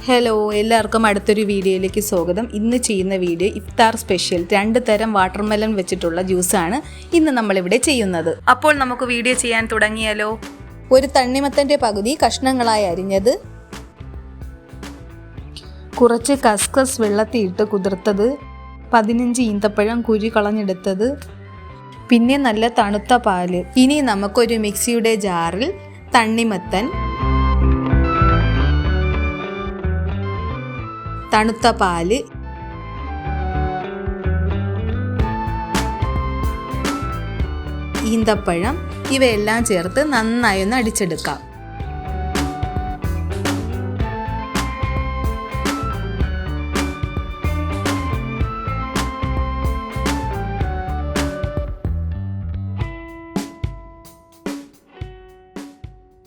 Hello, എല്ലാവർക്കും അടുത്തൊരു വീഡിയോയിലേക്ക് സ്വാഗതം. ഇന്ന് ചെയ്യുന്ന വീഡിയോ ഇഫ്താർ സ്പെഷ്യൽ 2 തരം വാട്ടർമെലൺ വെച്ചിട്ടുള്ള ജ്യൂസാണ് ഇന്ന് നമ്മളിവിടെ ചെയ്യുന്നത്. അപ്പോൾ നമുക്ക് വീഡിയോ ചെയ്യാൻ തുടങ്ങിയാലോ. ഒരു തണ്ണിമത്തൻ്റെ പകുതി കഷ്ണങ്ങളായി അരിഞ്ഞത്, കുറച്ച് കസ്കസ് വെള്ളത്തിയിട്ട് കുതിർത്തത്, 15 ഈന്തപ്പഴം കുരു കളഞ്ഞെടുത്തത്, പിന്നെ നല്ല തണുത്ത പാല്. ഇനി നമുക്കൊരു മിക്സിയുടെ ജാറിൽ തണ്ണിമത്തൻ, തണുത്ത പാല്, ഈന്തപ്പഴം ഇവയെല്ലാം ചേർത്ത് നന്നായി ഒന്ന് അടിച്ചെടുക്കാം.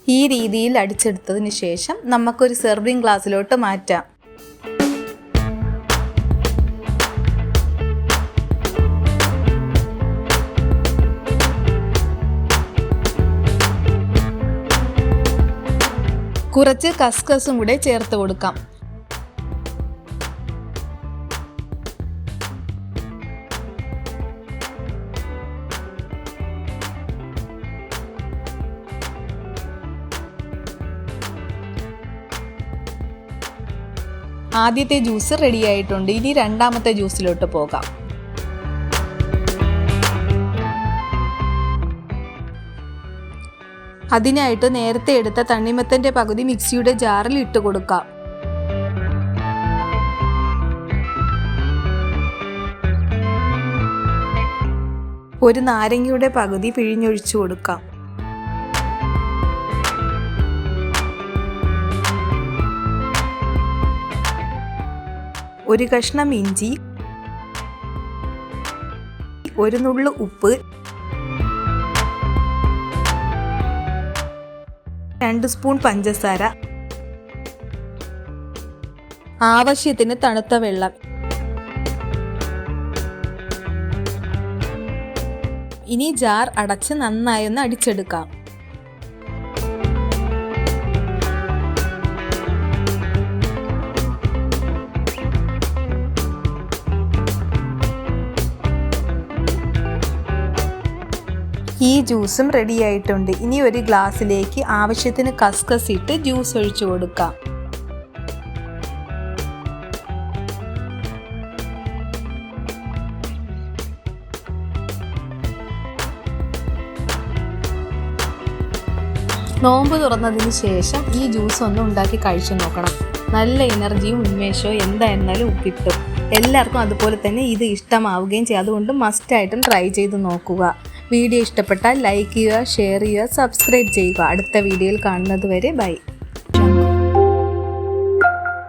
ഈ രീതിയിൽ അടിച്ചെടുത്തതിന് ശേഷം നമുക്കൊരു സെർവിങ് ഗ്ലാസ്സിലോട്ട് മാറ്റാം. കുറച്ച് കസ്കസും കൂടെ ചേർത്ത് കൊടുക്കാം. ആദ്യത്തെ ജ്യൂസ് റെഡി ആയിട്ടുണ്ട്. ഇനി രണ്ടാമത്തെ ജ്യൂസിലോട്ട് പോകാം. അതിനായിട്ട് നേരത്തെ എടുത്ത തണ്ണിമത്തൻ്റെ പകുതി മിക്സിയുടെ ജാറിൽ ഇട്ട് കൊടുക്കാം. ഒരു നാരങ്ങയുടെ പകുതി പിഴിഞ്ഞൊഴിച്ചു കൊടുക്കാം. ഒരു കഷ്ണം ഇഞ്ചി, ഒരു നുള്ളു ഉപ്പ്, 2 സ്പൂൺ പഞ്ചസാര, ആവശ്യത്തിന് തണുത്ത വെള്ളം. ഇനി ജാർ അടച്ച് നന്നായി ഒന്ന് അടിച്ചെടുക്കാം. ഈ ജ്യൂസും റെഡി ആയിട്ടുണ്ട്. ഇനി ഒരു ഗ്ലാസ്സിലേക്ക് ആവശ്യത്തിന് കസ്കസ് ഇട്ട് ജ്യൂസ് ഒഴിച്ചു കൊടുക്കാം. നോമ്പ് തുറന്നതിന് ശേഷം ഈ ജ്യൂസ് ഒന്ന് ഉണ്ടാക്കി കഴിച്ചു നോക്കണം. നല്ല എനർജിയും ഉന്മേഷവും എന്തായിരുന്നാലും കിട്ടും. എല്ലാവർക്കും അതുപോലെ തന്നെ ഇത് ഇഷ്ടമാവുകയും ചെയ്യും. അതുകൊണ്ട് മസ്റ്റായിട്ടും ട്രൈ ചെയ്ത് നോക്കുക. വീഡിയോ ഇഷ്ടപ്പെട്ടാൽ ലൈക്ക് ചെയ്യുക, ഷെയർ ചെയ്യുക, സബ്സ്ക്രൈബ് ചെയ്യുക. അടുത്ത വീഡിയോയിൽ കാണുന്നത് വരെ ബൈ.